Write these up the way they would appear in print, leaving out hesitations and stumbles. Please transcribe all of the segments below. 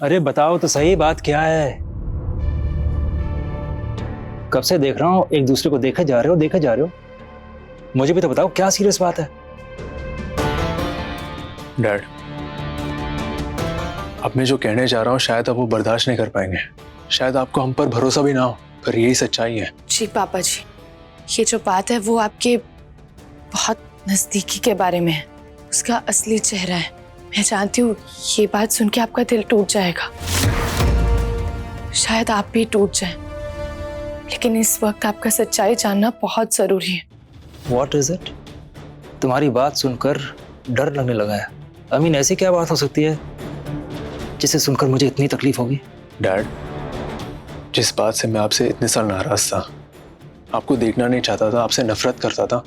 अरे बताओ तो सही, बात क्या है? कब से देख रहा हूँ, एक दूसरे को देखे जा रहे हो। मुझे भी तो बताओ क्या सीरियस बात है। डैड, अब मैं जो कहने जा रहा हूँ शायद आप वो बर्दाश्त नहीं कर पाएंगे। शायद आपको हम पर भरोसा भी ना हो, पर यही सच्चाई है। जी पापा जी, ये जो बात है वो आपके बहुत नजदीकी के बारे में है, उसका असली चेहरा है। मैं जानती हूँ ये बात सुन के आपका दिल टूट जाएगा, शायद आप भी टूट जाएं, लेकिन इस वक्त आपका सच्चाई जानना बहुत जरूरी है। What is it? तुम्हारी बात सुनकर डर लगने लगा है। अमीन, ऐसी क्या बात हो सकती है जिसे सुनकर मुझे इतनी तकलीफ होगी? डैड, जिस बात से मैं आपसे इतने साल नाराज था, आपको देखना नहीं चाहता था, आपसे नफरत करता था,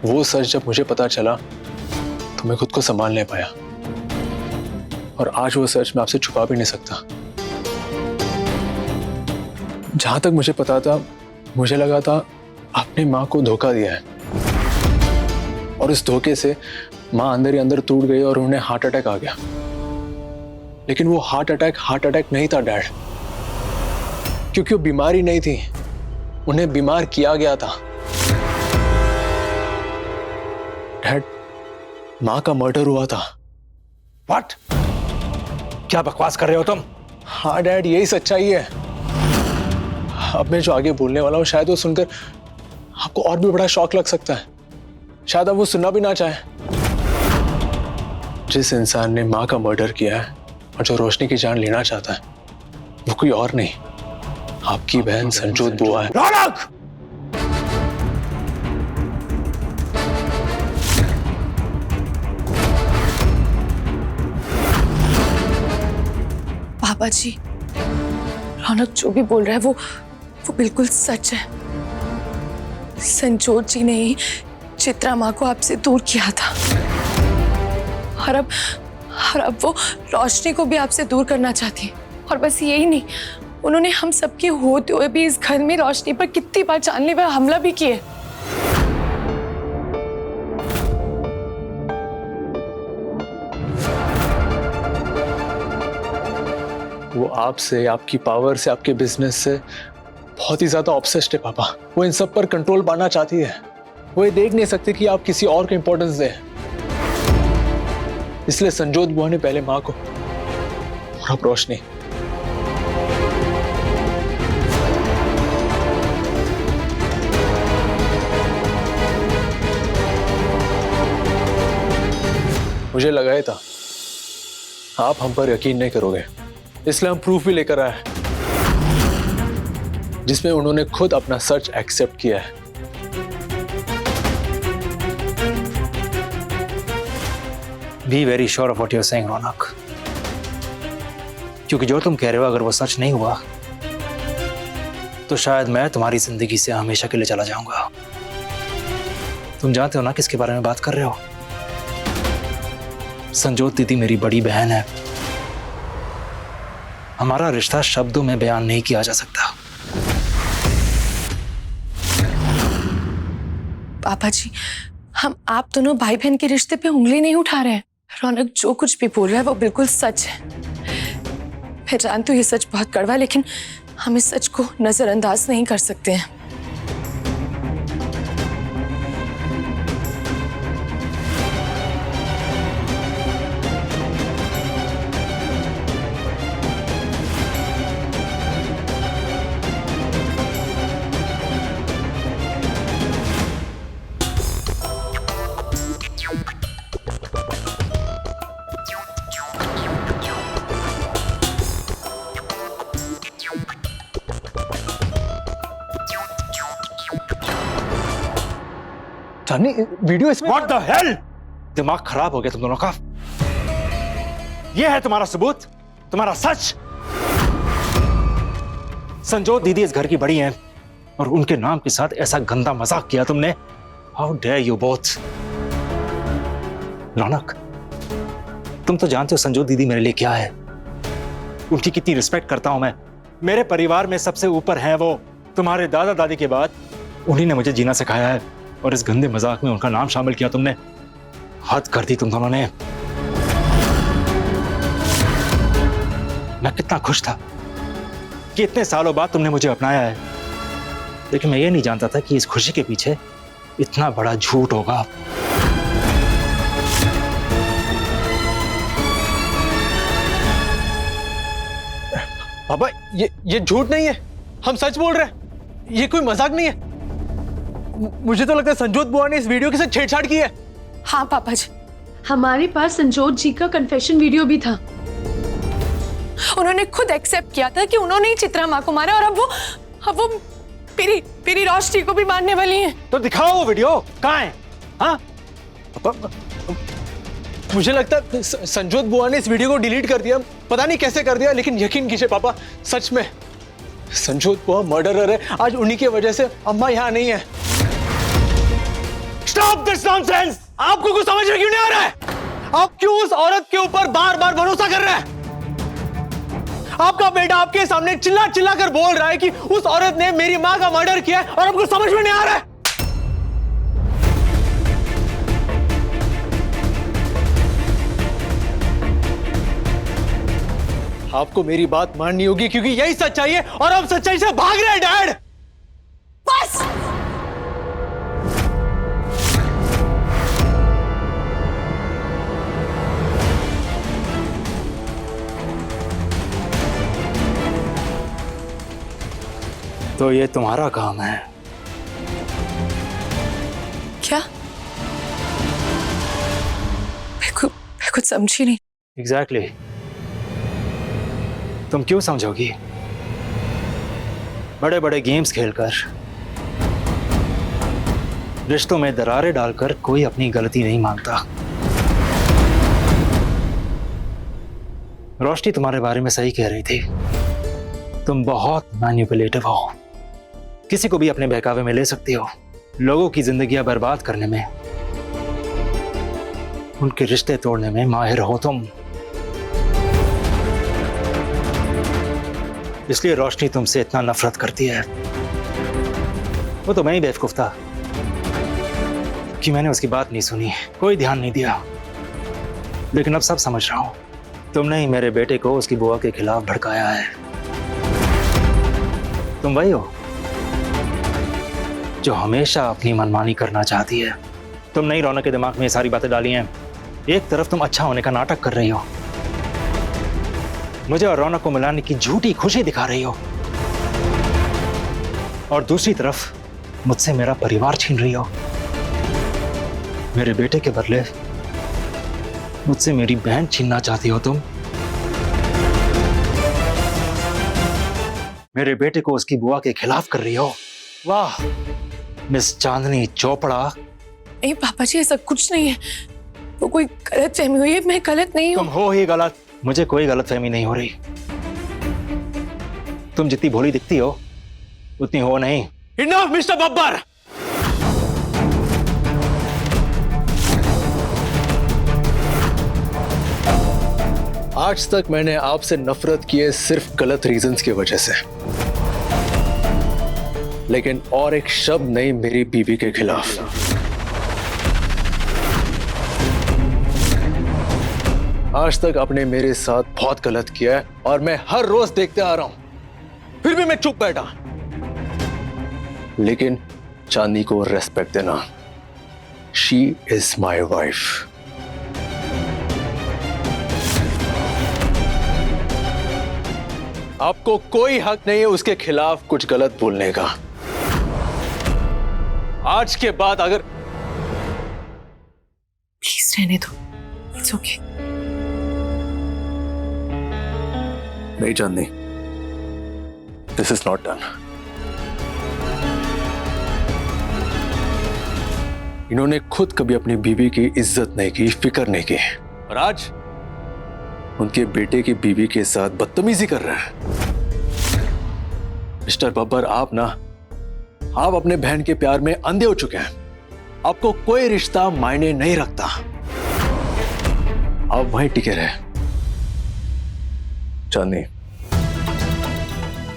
वो सच जब मुझे पता चला तो मैं खुद को संभाल नहीं पाया। और आज वो सच मैं आपसे छुपा भी नहीं सकता। जहां तक मुझे पता था, मुझे लगा था आपने माँ को धोखा दिया है, और इस धोखे से माँ अंदर ही अंदर टूट गई और उन्हें हार्ट अटैक आ गया। लेकिन वो हार्ट अटैक नहीं था डैड, क्योंकि वो बीमारी नहीं थी, उन्हें बीमार किया गया था। डैड, माँ का मर्डर हुआ था। What? क्या बकवास कर रहे हो तुम? हाँ डैड, यही सच्चाई है। अब मैं जो आगे बोलने वाला हूँ शायद वो सुनकर आपको और भी बड़ा शॉक लग सकता है। शायद आप वो सुनना भी ना चाहें। जिस इंसान ने माँ का मर्डर किया है और जो रोशनी की जान लेना चाहता है, वो कोई और नहीं, आपकी बहन संजोत बुआ है। रौनक! पापा जी, रौनक जो भी बोल रहा है वो बिल्कुल सच है। संजोत जी ने ही चित्रा माँ को आपसे दूर किया था, और अब वो रोशनी को भी आपसे दूर करना चाहती है। और बस यही नहीं, उन्होंने हम सबके होते हुए भी इस घर में रोशनी पर कितनी बार जानलेवा हमला भी किए। वो आपसे, आपकी पावर से, आपके बिजनेस से बहुत ही ज्यादा ऑब्सेस्ड है पापा। वो इन सब पर कंट्रोल पाना चाहती है। वो ये देख नहीं सकती कि आप किसी और को इंपॉर्टेंस दें। इसलिए संजोत बुआ ने पहले माँ को और अब रोशनी। मुझे लगा ही था आप हम पर यकीन नहीं करोगे, इसलिए हम प्रूफ भी लेकर आए जिसमें उन्होंने खुद अपना सच एक्सेप्ट किया है। Be very sure of what you're saying, रौनक, क्योंकि जो तुम कह रहे हो अगर वो सच नहीं हुआ तो शायद मैं तुम्हारी जिंदगी से हमेशा के लिए चला जाऊंगा। तुम जानते हो ना किसके बारे में बात कर रहे हो? संजोत दीदी मेरी बड़ी बहन है। हमारा रिश्ता शब्दों में बयान नहीं किया जा सकता। पापा जी, हम आप दोनों भाई बहन के रिश्ते पे उंगली नहीं उठा रहे हैं। रौनक जो कुछ भी बोल रहा है वो बिल्कुल सच है। मैं जानती हूँ ये सच बहुत कड़वा है, लेकिन हम इस सच को नजरअंदाज नहीं कर सकते हैं। जानी, वीडियो इसमें What the hell? दिमाग खराब हो गया तुम दोनों का। यह है तुम्हारा सबूत, तुम्हारा सच। संजोत दीदी इस घर की बड़ी हैं और उनके नाम के साथ ऐसा गंदा मजाक किया तुमने। How dare you both? रौनक, तुम तो जानते हो संजोत दीदी मेरे लिए क्या है, उनकी कितनी रिस्पेक्ट करता हूं मैं। मेरे परिवार में सबसे ऊपर हैं वो। तुम्हारे दादा दादी के बाद उन्हीं ने मुझे जीना सिखाया है, और इस गंदे मजाक में उनका नाम शामिल किया तुमने। हद कर दी तुम दोनों ने। मैं इतना खुश था कि इतने सालों बाद तुमने मुझे अपनाया है, लेकिन मैं ये नहीं जानता था कि इस खुशी के पीछे इतना बड़ा झूठ होगा। पापा ये झूठ नहीं है, हम सच बोल रहे हैं, ये कोई मजाक नहीं है। मुझे तो लगता है संजोत बुआ ने इस वीडियो के साथ छेड़छाड़ की है। हाँ पापा जी, हमारे पास संजोत जी का कन्फेशन वीडियो भी था। उन्होंने खुद एक्सेप्ट किया था कि उन्होंने ही चित्रा माँ को मारा, और अब वो मेरी रोशनी को भी मारने वाली हैं। तो दिखाओ वो वीडियो, कहाँ है? हाँ, मुझे लगता है संजोत बुआ ने इस वीडियो को डिलीट कर दिया, पता नहीं कैसे कर दिया, लेकिन यकीन कीजिए पापा, सच में संजोत बुआ मर्डरर है। आज उन्हीं की वजह से अम्मा यहाँ नहीं है। Stop this nonsense! आपको कुछ समझ में क्यों नहीं आ रहा है? आप क्यों उस औरत के ऊपर बार बार भरोसा कर रहे हैं? आपका बेटा आपके सामने चिल्ला चिल्ला कर बोल रहा है कि उस औरत ने मेरी मां का मर्डर किया है, और आपको समझ में नहीं आ रहा है। आपको मेरी बात माननी होगी, क्योंकि यही सच्चाई है, और आप सच्चाई से भाग रहे हैं डैड। बस तो ये तुम्हारा काम है। क्या? मैं कुछ समझी नहीं। एग्जैक्टली तुम क्यों समझोगी? बड़े बड़े गेम्स खेलकर, रिश्तों में दरारें डालकर कोई अपनी गलती नहीं मानता। रोशनी तुम्हारे बारे में सही कह रही थी, तुम बहुत मैनिपुलेटिव हो, किसी को भी अपने बहकावे में ले सकती हो, लोगों की जिंदगियां बर्बाद करने में, उनके रिश्ते तोड़ने में माहिर हो तुम। इसलिए रोशनी तुमसे इतना नफरत करती है। वो तो मैं ही बेवकूफ था कि मैंने उसकी बात नहीं सुनी, कोई ध्यान नहीं दिया, लेकिन अब सब समझ रहा हूं। तुमने ही मेरे बेटे को उसकी बुआ के खिलाफ भड़काया है। तुम वही हो जो हमेशा अपनी मनमानी करना चाहती है। तुमने ही रौनक के दिमाग में ये सारी बातें डाली हैं। एक तरफ तुम अच्छा होने का नाटक कर रही हो, मुझे और रौनक को मिलाने की झूठी खुशी दिखा रही हो, और दूसरी तरफ मुझसे मेरा परिवार छीन रही हो। मेरे बेटे के बदले मुझसे मेरी बहन छीनना चाहती हो तुम। मेरे बेटे को उसकी बुआ के खिलाफ कर रही हो। वाह मिस चांदनी चोपड़ा। नहीं पापा जी, ऐसा कुछ नहीं है, वो कोई गलत फहमी हुई है। मैं गलत नहीं हूँ। तुम हो ही गलत। मुझे कोई गलत फहमी नहीं हो रही। तुम जितनी भोली दिखती हो उतनी हो नहीं। Enough mister Babbar. आज तक मैंने आपसे नफरत की है सिर्फ गलत रीजंस की वजह से, लेकिन और एक शब्द नहीं मेरी बीवी के खिलाफ। आज तक आपने मेरे साथ बहुत गलत किया है, और मैं हर रोज देखते आ रहा हूं, फिर भी मैं चुप बैठा। लेकिन चांदनी को रेस्पेक्ट देना। She is my wife. आपको कोई हक नहीं है उसके खिलाफ कुछ गलत बोलने का। आज के बाद अगर प्लीज रहने दो, इट्स ओके। नहीं चांदनी, दिस इज नॉट डन। इन्होंने खुद कभी अपनी बीवी की इज्जत नहीं की, फिक्र नहीं की, और आज उनके बेटे की बीवी के साथ बदतमीजी कर रहे हैं। मिस्टर बब्बर, आप अपने बहन के प्यार में अंधे हो चुके हैं। आपको कोई रिश्ता मायने नहीं रखता। आप वहीं टिके रहे। चांदनी,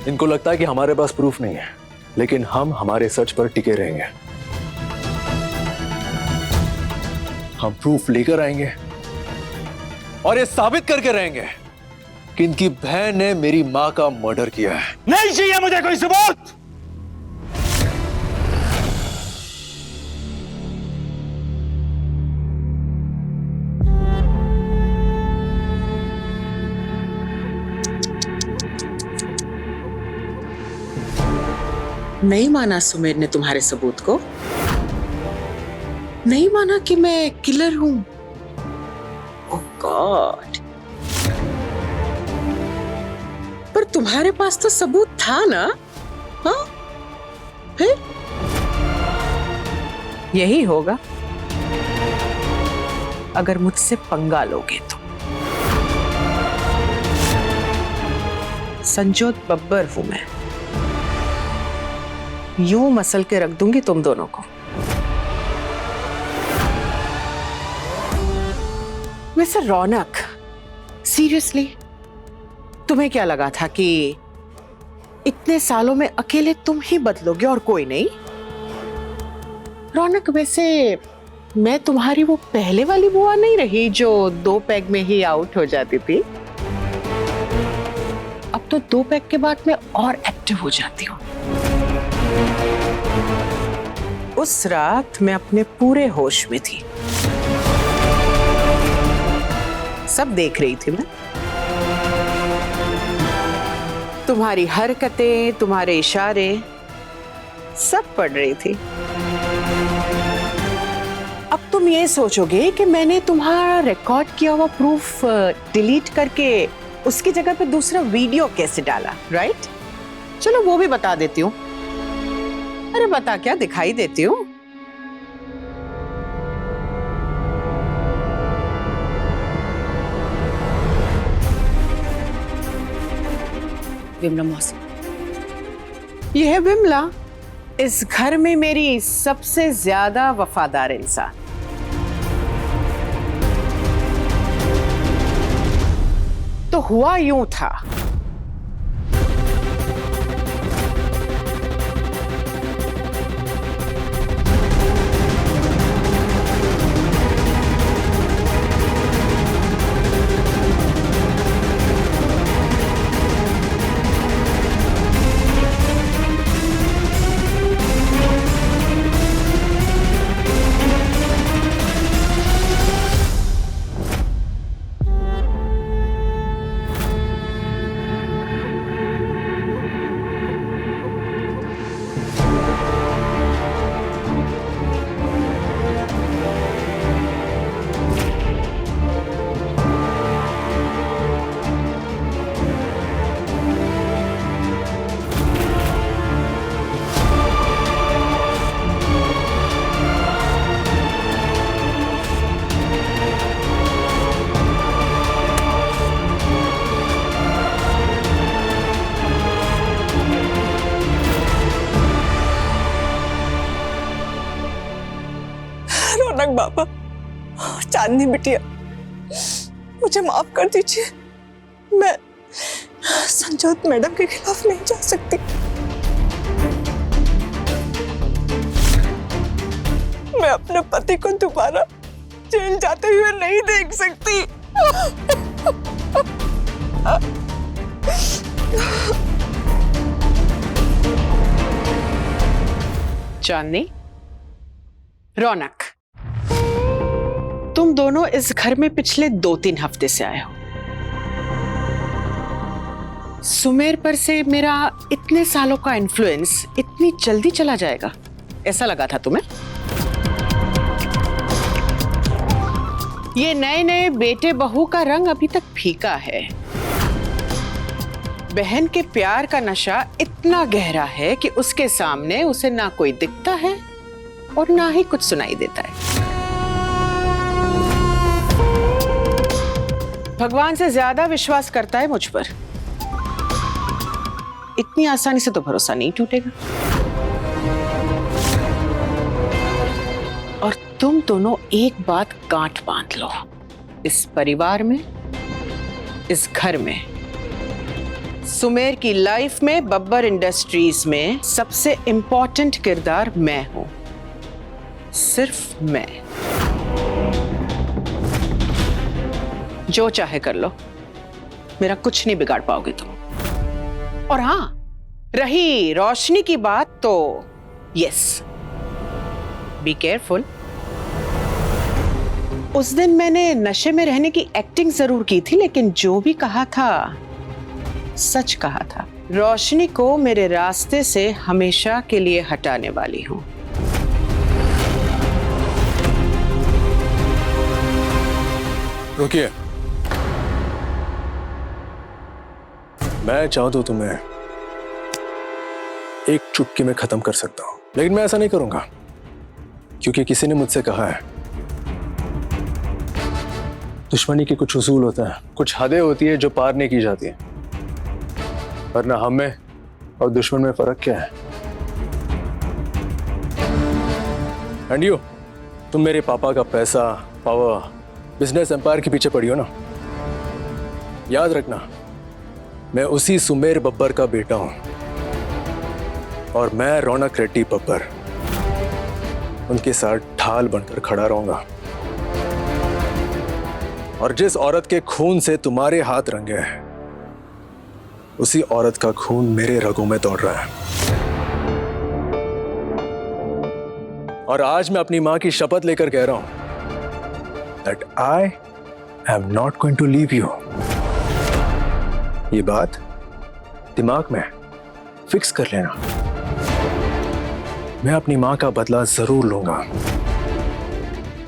इनको लगता है कि हमारे पास प्रूफ नहीं है, लेकिन हम हमारे सच पर टिके रहेंगे। हम प्रूफ लेकर आएंगे और ये साबित करके रहेंगे कि इनकी बहन ने मेरी मां का मर्डर किया है। नहीं चाहिए मुझे कोई सबूत। नहीं माना सुमेर ने तुम्हारे सबूत को? नहीं माना कि मैं किलर हूं? ओह गॉड, पर तुम्हारे पास तो सबूत था ना? हाँ, फिर यही होगा अगर मुझसे पंगा लोगे तो। संजोत बब्बर हूं मैं, यूं मसल के रख दूंगी तुम दोनों को। मिस्टर रौनक, सीरियसली तुम्हें क्या लगा था कि इतने सालों में अकेले तुम ही बदलोगे और कोई नहीं? रौनक, वैसे मैं तुम्हारी वो पहले वाली बुआ नहीं रही जो 2 पैग में ही आउट हो जाती थी। अब तो 2 पैग के बाद मैं और एक्टिव हो जाती हूँ। उस रात मैं अपने पूरे होश में थी, सब देख रही थी मैं। तुम्हारी हरकतें, तुम्हारे इशारे सब पढ़ रही थी। अब तुम ये सोचोगे कि मैंने तुम्हारा रिकॉर्ड किया हुआ प्रूफ डिलीट करके उसकी जगह पे दूसरा वीडियो कैसे डाला, राइट? चलो वो भी बता देती हूँ। अरे बता क्या दिखाई देती हूँ। विमला मौसी, यह है विमला, इस घर में मेरी सबसे ज्यादा वफादार इंसान। तो हुआ यूं था, रौनक बाबा, चांदनी बिटिया, मुझे माफ कर दीजिए। मैं संजोत मैडम के खिलाफ नहीं जा सकती। मैं अपने पति को दोबारा जेल जाते हुए नहीं देख सकती। चांदनी, रौनक, तुम दोनों इस घर में पिछले 2-3 हफ्ते से आए हो। सुमेर पर से मेरा इतने सालों का इन्फ्लुएंस इतनी जल्दी चला जाएगा, ऐसा लगा था तुम्हें? ये नए नए बेटे बहू का रंग अभी तक फीका है। बहन के प्यार का नशा इतना गहरा है कि उसके सामने उसे ना कोई दिखता है और ना ही कुछ सुनाई देता है। भगवान से ज्यादा विश्वास करता है मुझ पर। इतनी आसानी से तो भरोसा नहीं टूटेगा। और तुम दोनों एक बात गांठ बांध लो, इस परिवार में, इस घर में, सुमेर की लाइफ में, बब्बर इंडस्ट्रीज में सबसे इंपॉर्टेंट किरदार मैं हूं, सिर्फ मैं। जो चाहे कर लो, मेरा कुछ नहीं बिगाड़ पाओगे तुम। और हाँ, रही रोशनी की बात तो यस, बी केयरफुल। उस दिन मैंने नशे में रहने की एक्टिंग जरूर की थी, लेकिन जो भी कहा था सच कहा था। रोशनी को मेरे रास्ते से हमेशा के लिए हटाने वाली हूं। रुकिए, मैं चाहूं तो तुम्हें एक चुटकी में खत्म कर सकता हूं, लेकिन मैं ऐसा नहीं करूंगा, क्योंकि किसी ने मुझसे कहा है दुश्मनी के कुछ उसूल होते हैं, कुछ हदें होती है जो पार नहीं की जाती है। वरना हम में और दुश्मन में फर्क क्या है? एंड यू, तुम मेरे पापा का पैसा, पावर, बिजनेस एम्पायर के पीछे पड़ी हो ना। याद रखना, मैं उसी सुमेर बब्बर का बेटा हूं, और मैं रौनक रेड्डी बब्बर उनके साथ ढाल बनकर खड़ा रहूंगा। और जिस औरत के खून से तुम्हारे हाथ रंगे हैं, उसी औरत का खून मेरे रगों में दौड़ रहा है। और आज मैं अपनी मां की शपथ लेकर कह रहा हूं that I am not going to leave you। ये बात दिमाग में फिक्स कर लेना। मैं अपनी मां का बदला जरूर लूंगा।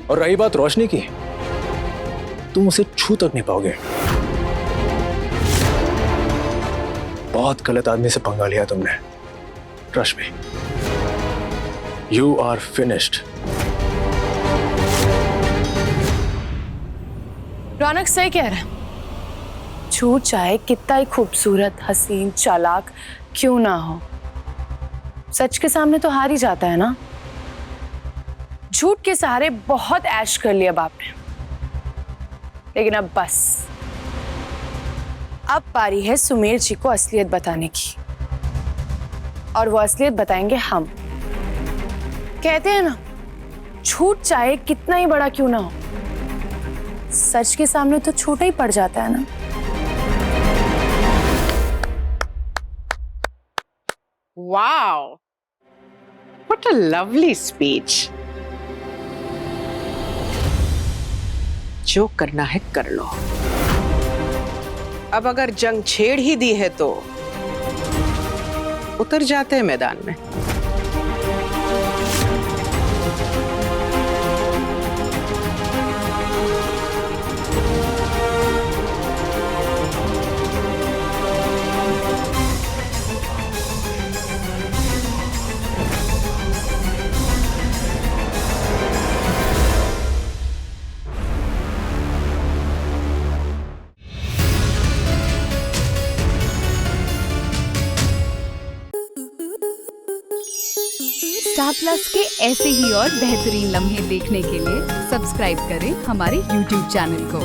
और रही बात रोशनी की, तुम उसे छू तक नहीं पाओगे। बहुत गलत आदमी से पंगा लिया तुमने। Trust me, you are finished. Raunak सही कह रहा है। झूठ चाहे कितना ही खूबसूरत, हसीन, चालाक क्यों ना हो, सच के सामने तो हार ही जाता है ना। झूठ के सहारे बहुत ऐश कर लिया बाप ने, लेकिन अब बस, अब पारी है सुमेर जी को असलियत बताने की। और वो असलियत बताएंगे हम। कहते हैं ना, झूठ चाहे कितना ही बड़ा क्यों ना हो, सच के सामने तो छोटा ही पड़ जाता है ना। Wow, what a lovely speech. जो करना है कर लो। अब अगर जंग छेड़ ही दी है तो उतर जाते हैं मैदान में। स्टार प्लस के ऐसे ही और बेहतरीन लम्हे देखने के लिए सब्सक्राइब करें हमारे YouTube चैनल को।